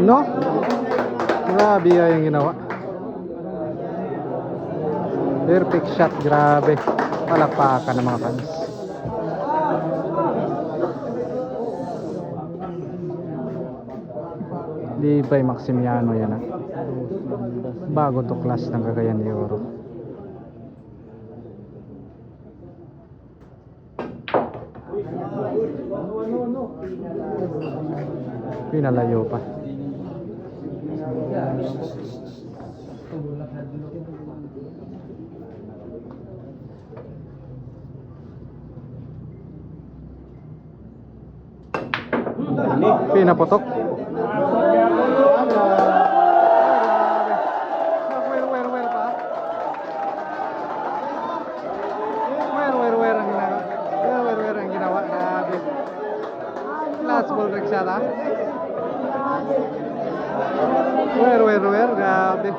No? Grabe yung ginawa. Perfect shot, grabe. Palakpakan ng mga fans. Libay Maximiano yan ah. Bago to class ng Cagayan de Oro. Pinalayo pa. Pinaputok. Well pa. Well ang ginawa. Grabe. Last ball trick shot ah. Grabe.